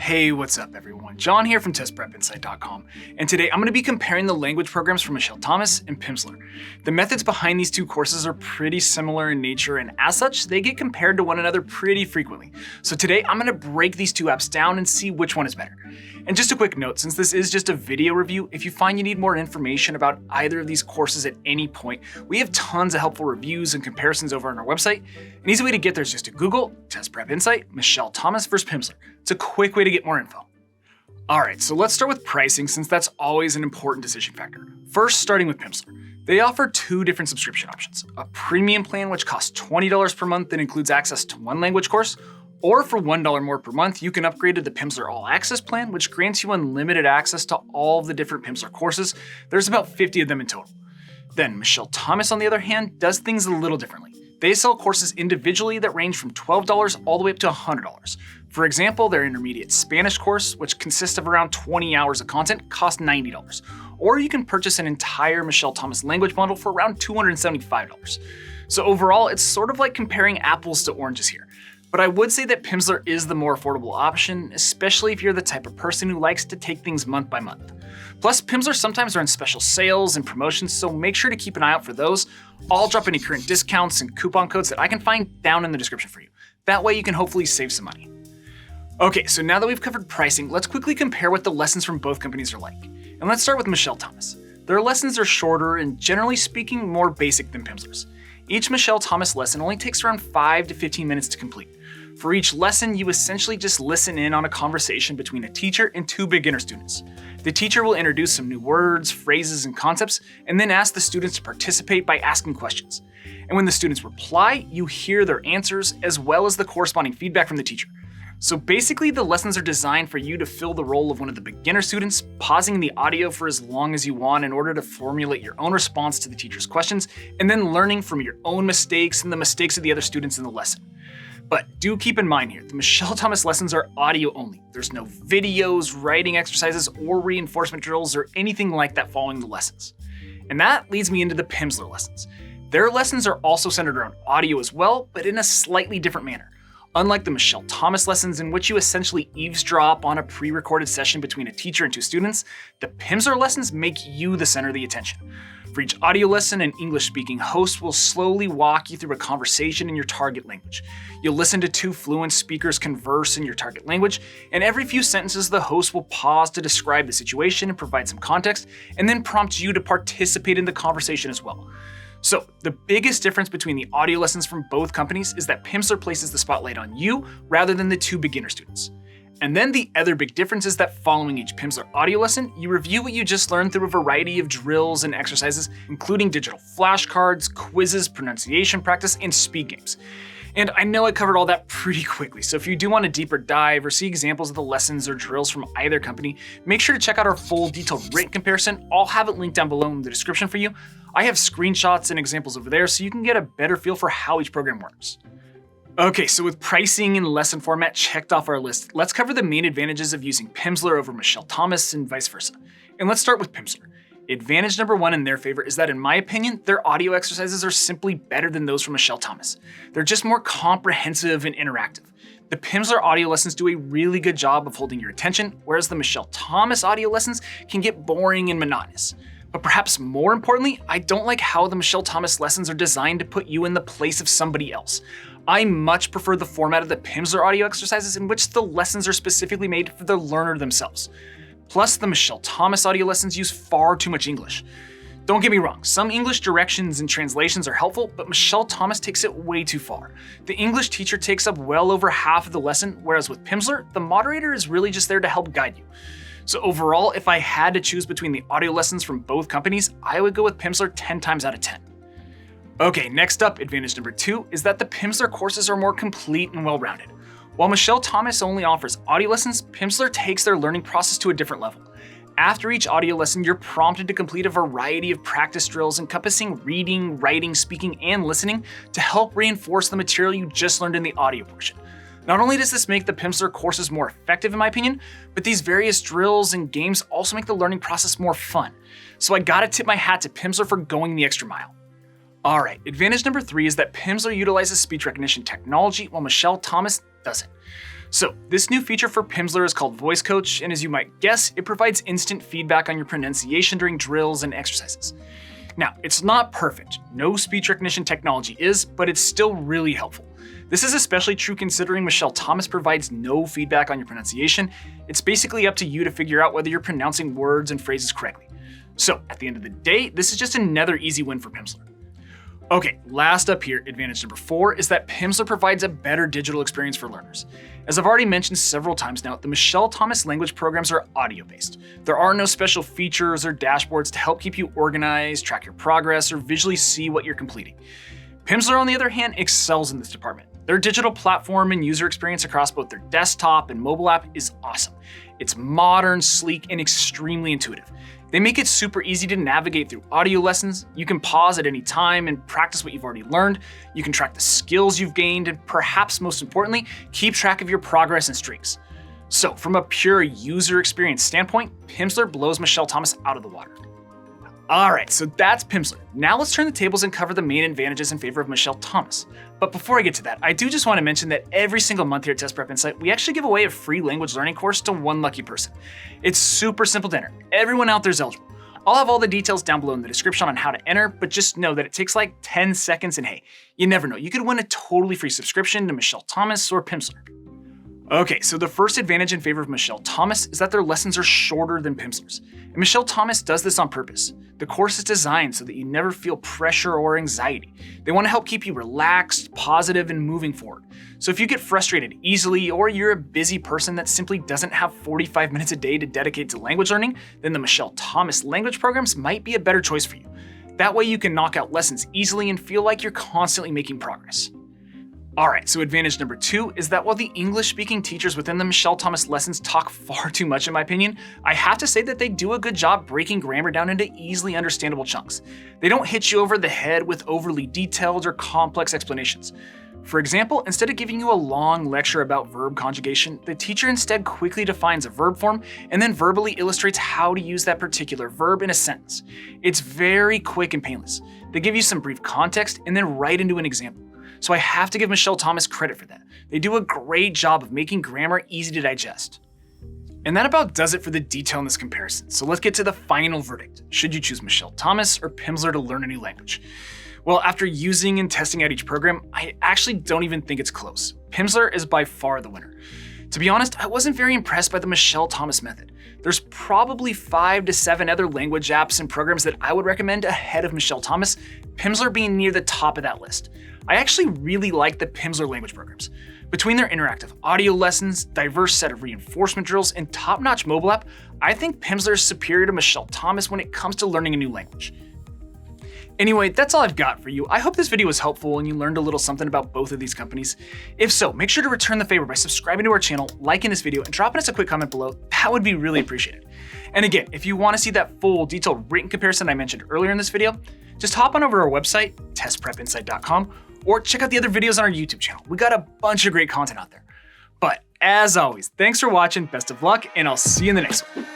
Hey, what's up everyone? John here from testprepinsight.com, and today I'm going to be comparing the language programs from Michel and Pimsleur. The methods behind these two courses are pretty similar in nature, and as such, they get compared to one another pretty frequently. So today I'm going to break these two apps down and see which one is better. And just a quick note, since this is just a video review, if you find you need more information about either of these courses at any point, we have tons of helpful reviews and comparisons over on our website. An easy way to get there is just to Google Test Prep Insight, Michel vs. Pimsleur. It's a quick way to get more info. Alright, so let's start with pricing since that's always an important decision factor. First, starting with Pimsleur. They offer two different subscription options. A premium plan which costs $20 per month and includes access to one language course, or for $1 more per month, you can upgrade to the Pimsleur All Access plan, which grants you unlimited access to all of the different Pimsleur courses. There's about 50 of them in total. Then Michel, on the other hand, does things a little differently. They sell courses individually that range from $12 all the way up to $100. For example, their intermediate Spanish course, which consists of around 20 hours of content, costs $90. Or you can purchase an entire Michel language bundle for around $275. So overall, it's sort of like comparing apples to oranges here. But I would say that Pimsleur is the more affordable option, especially if you're the type of person who likes to take things month by month. Plus, Pimsleur sometimes runs special sales and promotions, so make sure to keep an eye out for those. I'll drop any current discounts and coupon codes that I can find down in the description for you. That way you can hopefully save some money. Okay, so now that we've covered pricing, let's quickly compare what the lessons from both companies are like. And let's start with Michel. Their lessons are shorter and generally speaking more basic than Pimsleur's. Each Michel lesson only takes around 5 to 15 minutes to complete. For each lesson, you essentially just listen in on a conversation between a teacher and two beginner students. The teacher will introduce some new words, phrases, and concepts, and then ask the students to participate by asking questions. And when the students reply, you hear their answers as well as the corresponding feedback from the teacher. So basically, the lessons are designed for you to fill the role of one of the beginner students, pausing the audio for as long as you want in order to formulate your own response to the teacher's questions, and then learning from your own mistakes and the mistakes of the other students in the lesson. But do keep in mind here, the Michel lessons are audio only. There's no videos, writing exercises, or reinforcement drills or anything like that following the lessons. And that leads me into the Pimsleur lessons. Their lessons are also centered around audio as well, but in a slightly different manner. Unlike the Michel lessons in which you essentially eavesdrop on a pre-recorded session between a teacher and two students, the Pimsleur lessons make you the center of the attention. For each audio lesson, an English-speaking host will slowly walk you through a conversation in your target language. You'll listen to two fluent speakers converse in your target language, and every few sentences the host will pause to describe the situation and provide some context, and then prompt you to participate in the conversation as well. So, the biggest difference between the audio lessons from both companies is that Pimsleur places the spotlight on you rather than the two beginner students. And then the other big difference is that following each Pimsleur audio lesson, you review what you just learned through a variety of drills and exercises, including digital flashcards, quizzes, pronunciation practice, and speed games. And I know I covered all that pretty quickly, so if you do want a deeper dive or see examples of the lessons or drills from either company, make sure to check out our full detailed written comparison. I'll have it linked down below in the description for you. I have screenshots and examples over there so you can get a better feel for how each program works. Okay, so with pricing and lesson format checked off our list, let's cover the main advantages of using Pimsleur over Michel and vice versa. And let's start with Pimsleur. Advantage number one in their favor is that, in my opinion, their audio exercises are simply better than those from Michel. They're just more comprehensive and interactive. The Pimsleur audio lessons do a really good job of holding your attention, whereas the Michel audio lessons can get boring and monotonous. But perhaps more importantly, I don't like how the Michel lessons are designed to put you in the place of somebody else. I much prefer the format of the Pimsleur audio exercises in which the lessons are specifically made for the learner themselves. Plus, the Michel audio lessons use far too much English. Don't get me wrong, some English directions and translations are helpful, but Michel takes it way too far. The English teacher takes up well over half of the lesson, whereas with Pimsleur, the moderator is really just there to help guide you. So overall, if I had to choose between the audio lessons from both companies, I would go with Pimsleur 10 times out of 10. Okay, next up, advantage number two is that the Pimsleur courses are more complete and well-rounded. While Michel only offers audio lessons, Pimsleur takes their learning process to a different level. After each audio lesson, you're prompted to complete a variety of practice drills encompassing reading, writing, speaking, and listening to help reinforce the material you just learned in the audio portion. Not only does this make the Pimsleur courses more effective in my opinion, but these various drills and games also make the learning process more fun. So I gotta tip my hat to Pimsleur for going the extra mile. Alright, advantage number three is that Pimsleur utilizes speech recognition technology while Michel doesn't. So this new feature for Pimsleur is called Voice Coach, and as you might guess, it provides instant feedback on your pronunciation during drills and exercises. Now, it's not perfect. No speech recognition technology is, but it's still really helpful. This is especially true considering Michel Thomas provides no feedback on your pronunciation. It's basically up to you to figure out whether you're pronouncing words and phrases correctly. So at the end of the day, this is just another easy win for Pimsleur. Okay, last up here, advantage number 4 is that Pimsleur provides a better digital experience for learners. As I've already mentioned several times now, the Michel Thomas language programs are audio-based. There are no special features or dashboards to help keep you organized, track your progress, or visually see what you're completing. Pimsleur, on the other hand, excels in this department. Their digital platform and user experience across both their desktop and mobile app is awesome. It's modern, sleek, and extremely intuitive. They make it super easy to navigate through audio lessons. You can pause at any time and practice what you've already learned. You can track the skills you've gained, and perhaps most importantly, keep track of your progress and streaks. So from a pure user experience standpoint, Pimsleur blows Michel Thomas out of the water. Alright, so that's Pimsleur. Now let's turn the tables and cover the main advantages in favor of Michel Thomas. But before I get to that, I do just want to mention that every single month here at Test Prep Insight, we actually give away a free language learning course to one lucky person. It's super simple to enter. Everyone out there is eligible. I'll have all the details down below in the description on how to enter, but just know that it takes like 10 seconds, and hey, you never know. You could win a totally free subscription to Michel Thomas or Pimsleur. Okay, so the first advantage in favor of Michel Thomas is that their lessons are shorter than Pimsleur's. And Michel Thomas does this on purpose. The course is designed so that you never feel pressure or anxiety. They want to help keep you relaxed, positive, and moving forward. So if you get frustrated easily, or you're a busy person that simply doesn't have 45 minutes a day to dedicate to language learning, then the Michel Thomas language programs might be a better choice for you. That way you can knock out lessons easily and feel like you're constantly making progress. Alright, so advantage number 2 is that while the English-speaking teachers within the Michel Thomas lessons talk far too much in my opinion, I have to say that they do a good job breaking grammar down into easily understandable chunks. They don't hit you over the head with overly detailed or complex explanations. For example, instead of giving you a long lecture about verb conjugation, the teacher instead quickly defines a verb form and then verbally illustrates how to use that particular verb in a sentence. It's very quick and painless. They give you some brief context and then right into an example. So I have to give Michel Thomas credit for that. They do a great job of making grammar easy to digest. And that about does it for the detail in this comparison. So let's get to the final verdict. Should you choose Michel Thomas or Pimsleur to learn a new language? Well, after using and testing out each program, I actually don't even think it's close. Pimsleur is by far the winner. To be honest, I wasn't very impressed by the Michel Thomas method. There's probably 5 to 7 other language apps and programs that I would recommend ahead of Michel Thomas, Pimsleur being near the top of that list. I actually really like the Pimsleur language programs. Between their interactive audio lessons, diverse set of reinforcement drills, and top-notch mobile app, I think Pimsleur is superior to Michel Thomas when it comes to learning a new language. Anyway, that's all I've got for you. I hope this video was helpful and you learned a little something about both of these companies. If so, make sure to return the favor by subscribing to our channel, liking this video, and dropping us a quick comment below. That would be really appreciated. And again, if you want to see that full detailed written comparison I mentioned earlier in this video, just hop on over to our website, testprepinsight.com, or check out the other videos on our YouTube channel. We got a bunch of great content out there. But as always, thanks for watching, best of luck, and I'll see you in the next one.